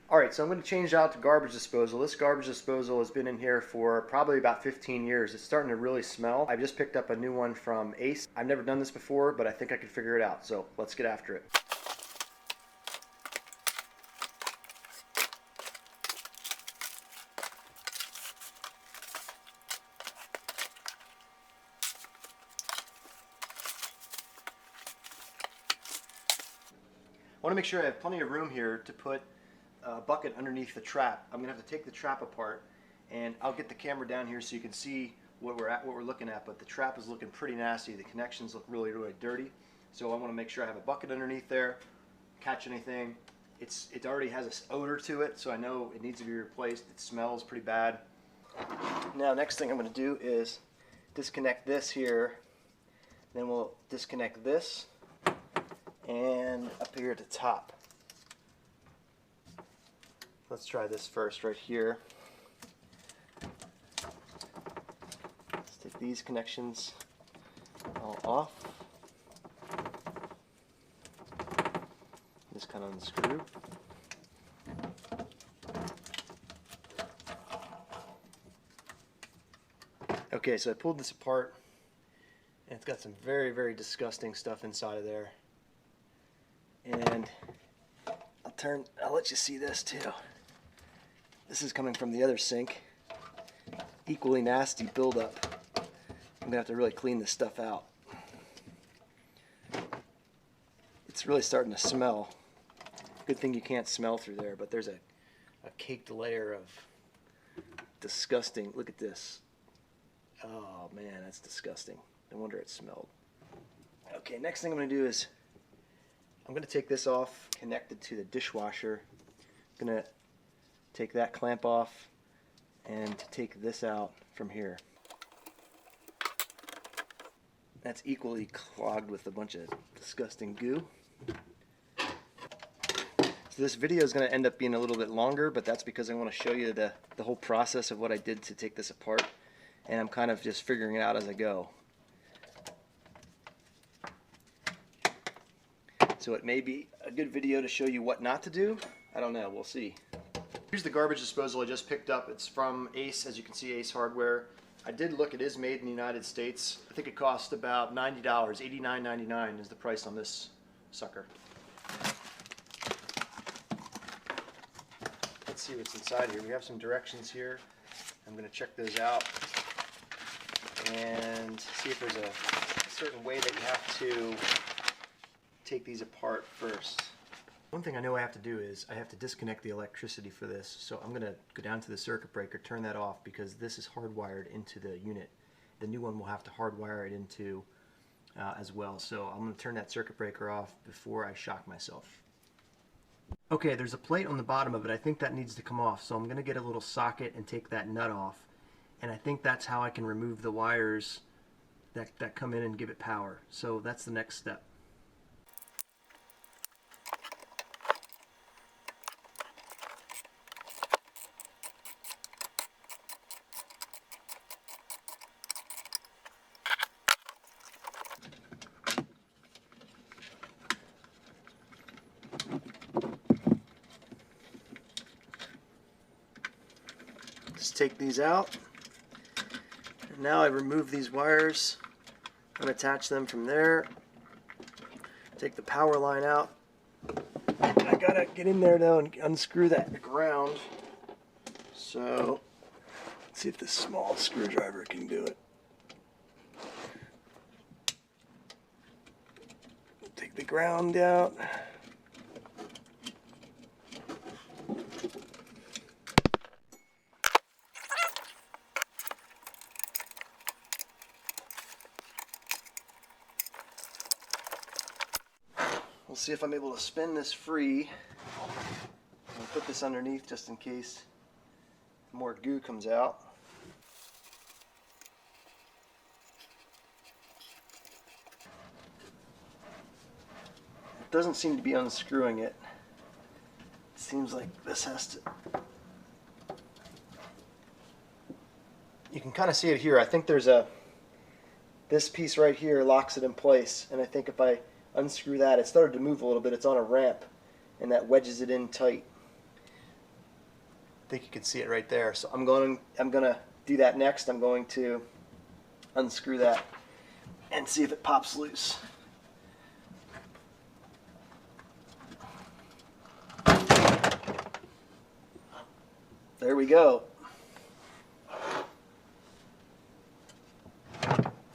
All right, so I'm going to change out to garbage disposal. This garbage disposal has been in here for probably about 15 years. It's starting to really smell. I've just picked up a new one from Ace. I've never done this before, but I think I can figure it out. So let's get after it. I want to make sure I have plenty of room here to put a bucket underneath the trap. I'm going to have to take the trap apart, and I'll get the camera down here so you can see what we're looking at. But the trap is looking pretty nasty. The connections look really, really dirty. So I want to make sure I have a bucket underneath there, catch anything. It already has an odor to it, so I know it needs to be replaced. It smells pretty bad. Now, next thing I'm going to do is disconnect this here. Then we'll disconnect this, and up here at the top. Let's try this first right here. Let's take these connections all off. Just kind of unscrew. Okay, so I pulled this apart, and it's got some very, very disgusting stuff inside of there. And I'll let you see this too. This is coming from the other sink. Equally nasty buildup. I'm gonna have to really clean this stuff out. It's really starting to smell. Good thing you can't smell through there, but there's a caked layer of disgusting. Look at this. Oh man, that's disgusting. No wonder it smelled. Okay, next thing I'm gonna do is I'm going to take this off, connected to the dishwasher. I'm going to take that clamp off and take this out from here. That's equally clogged with a bunch of disgusting goo. So this video is going to end up being a little bit longer, but that's because I want to show you the whole process of what I did to take this apart, and I'm kind of just figuring it out as I go. So it may be a good video to show you what not to do. I don't know, we'll see. Here's the garbage disposal I just picked up. It's from Ace, as you can see, Ace Hardware. I did look, it is made in the United States. I think it cost about $90, $89.99 is the price on this sucker. Let's see what's inside here. We have some directions here. I'm going to check those out and see if there's a certain way that you have to take these apart first. One thing I know I have to do is I have to disconnect the electricity for this, so I'm going to go down to the circuit breaker, turn that off, because this is hardwired into the unit. The new one will have to hardwire it into as well, so I'm going to turn that circuit breaker off before I shock myself. Okay, there's a plate on the bottom of it. I think that needs to come off, so I'm going to get a little socket and take that nut off, and I think that's how I can remove the wires that come in and give it power. So that's the next step. Just take these out. And now I remove these wires and attach them from there. Take the power line out. I gotta get in there though and unscrew that ground. So let's see if this small screwdriver can do it. Take the ground out. We'll see if I'm able to spin this free. I'll put this underneath just in case more goo comes out. It doesn't seem to be unscrewing it. It seems like this has to... You can kind of see it here. I think there's this piece right here locks it in place, and I think if I unscrew that, it started to move a little bit. It's on a ramp, and that wedges it in tight. I think you can see it right there. So I'm gonna do that next. I'm going to unscrew that and see if it pops loose. There we go.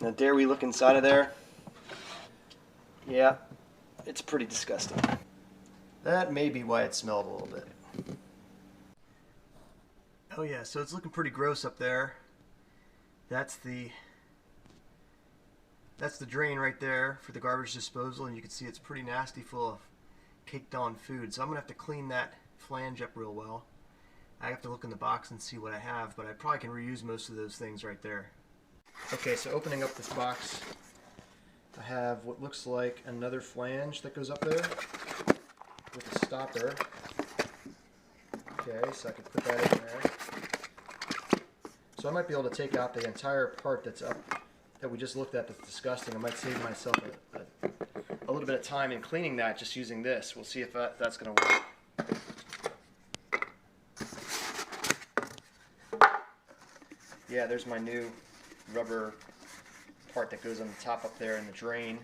Now dare we look inside of there? Yeah, it's pretty disgusting. That may be why it smelled a little bit. Oh yeah, so it's looking pretty gross up there. That's the drain right there for the garbage disposal, and you can see it's pretty nasty, full of caked on food. So I'm gonna have to clean that flange up real well. I have to look in the box and see what I have, but I probably can reuse most of those things right there. Okay, so opening up this box, I have what looks like another flange that goes up there with a stopper. Okay, so I can put that in there. So I might be able to take out the entire part that's up that we just looked at that's disgusting. I might save myself a little bit of time in cleaning that just using this. We'll see if that's going to work. Yeah, there's my new rubber part that goes on the top up there in the drain.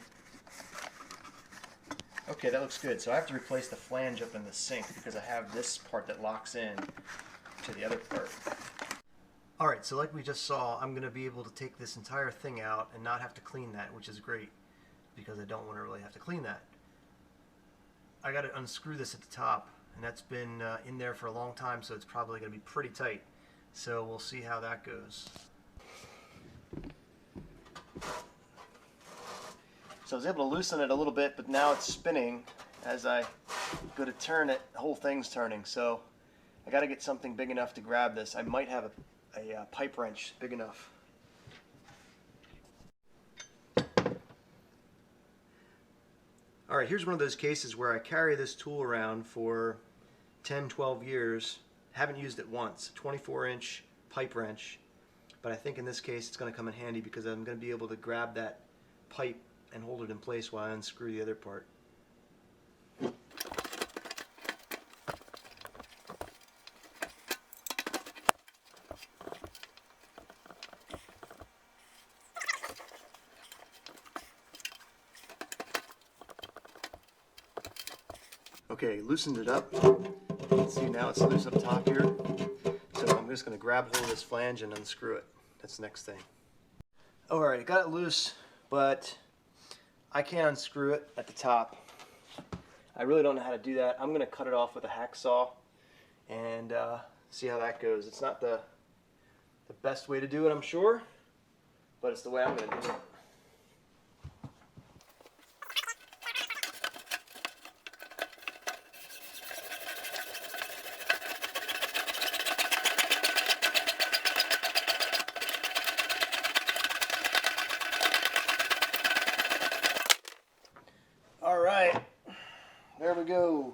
Okay, that looks good. So I have to replace the flange up in the sink because I have this part that locks in to the other part. Alright, so like we just saw, I'm going to be able to take this entire thing out and not have to clean that, which is great because I don't want to really have to clean that. I got to unscrew this at the top, and that's been in there for a long time, so it's probably going to be pretty tight. So we'll see how that goes. So I was able to loosen it a little bit, but now it's spinning as I go to turn it. The whole thing's turning, so I got to get something big enough to grab this. I might have a pipe wrench big enough. Alright, here's one of those cases where I carry this tool around for 10, 12 years. Haven't used it once. 24-inch pipe wrench, but I think in this case it's going to come in handy because I'm going to be able to grab that pipe and hold it in place while I unscrew the other part. Okay, loosened it up. You can see now it's loose up top here. So I'm just going to grab hold of this flange and unscrew it. That's the next thing. Alright, got it loose, but I can't unscrew it at the top. I really don't know how to do that. I'm going to cut it off with a hacksaw and see how that goes. It's not the best way to do it, I'm sure, but it's the way I'm going to do it. All right, there we go.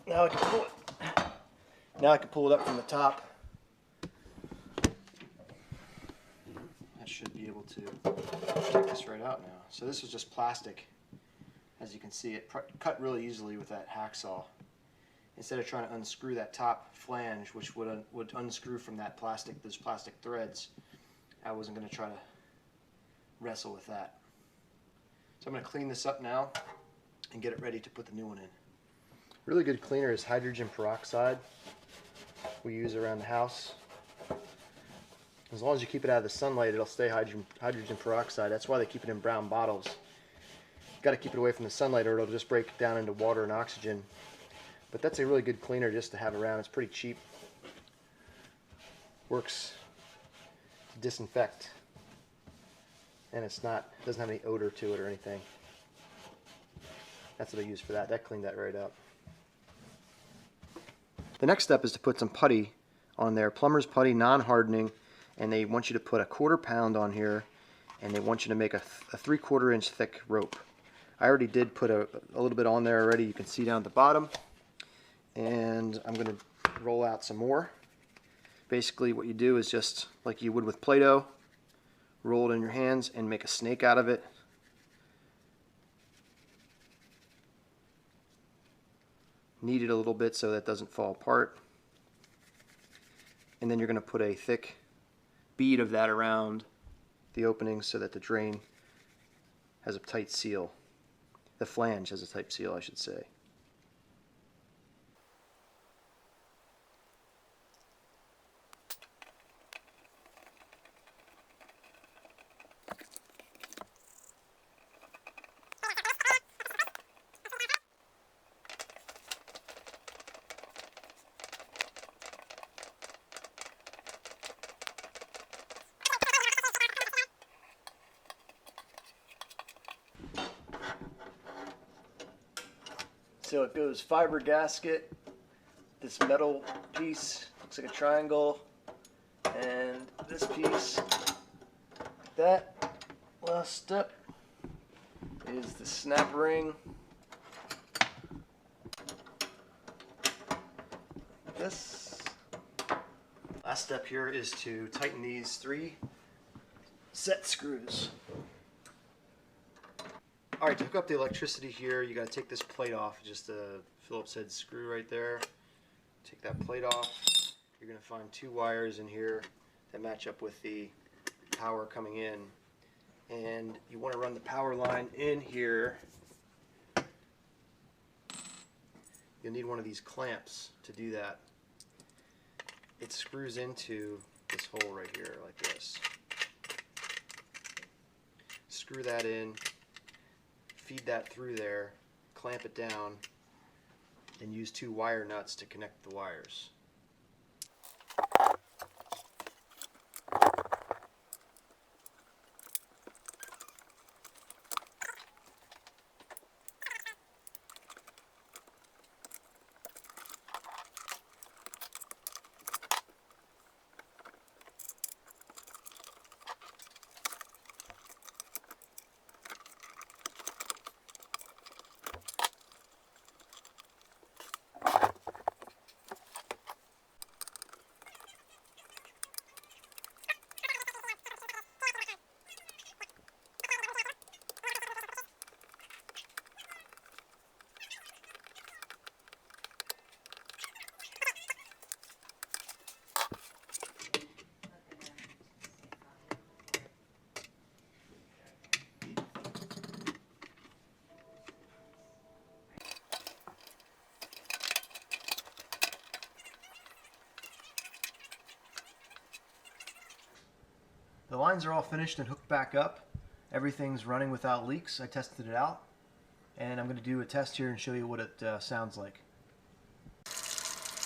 Now I can pull it. Now I can pull it up from the top. I should be able to take this right out now. So this was just plastic. As you can see, it cut really easily with that hacksaw. Instead of trying to unscrew that top flange, which would unscrew from that those plastic threads, I wasn't going to try to wrestle with that. So I'm going to clean this up now and get it ready to put the new one in. Really good cleaner is hydrogen peroxide. We use around the house. As long as you keep it out of the sunlight, it'll stay hydrogen peroxide. That's why they keep it in brown bottles. You've got to keep it away from the sunlight or it'll just break down into water and oxygen. But that's a really good cleaner just to have around. It's pretty cheap. Works to disinfect. And it doesn't have any odor to it or anything. That's what I use for that. That cleaned that right up. The next step is to put some putty on there. Plumber's putty, non-hardening. And they want you to put a 1/4 pound on here. And they want you to make a 3/4 inch thick rope. I already did put a little bit on there already. You can see down at the bottom. And I'm going to roll out some more. Basically what you do is just like you would with Play-Doh roll it in your hands and make a snake out of it. Knead it a little bit so that it doesn't fall apart. And then you're going to put a thick bead of that around the opening so that the drain has a tight seal. The flange has a tight seal, I should say. So it goes fiber gasket, this metal piece looks like a triangle, and this piece, that last step is the snap ring. This last step here is to tighten these 3 set screws. Alright, to hook up the electricity here, you got to take this plate off, just a Phillips head screw right there. Take that plate off. You're going to find 2 wires in here that match up with the power coming in. And you want to run the power line in here. You'll need one of these clamps to do that. It screws into this hole right here like this. Screw that in. Feed that through there, clamp it down, and use 2 wire nuts to connect the wires. The lines are all finished and hooked back up. Everything's running without leaks. I tested it out, and I'm going to do a test here and show you what it sounds like.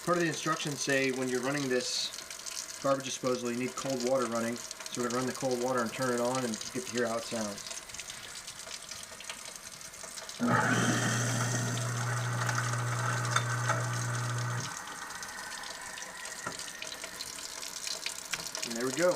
Part of the instructions say when you're running this garbage disposal, you need cold water running. So we're going to run the cold water and turn it on and get to hear how it sounds. And there we go.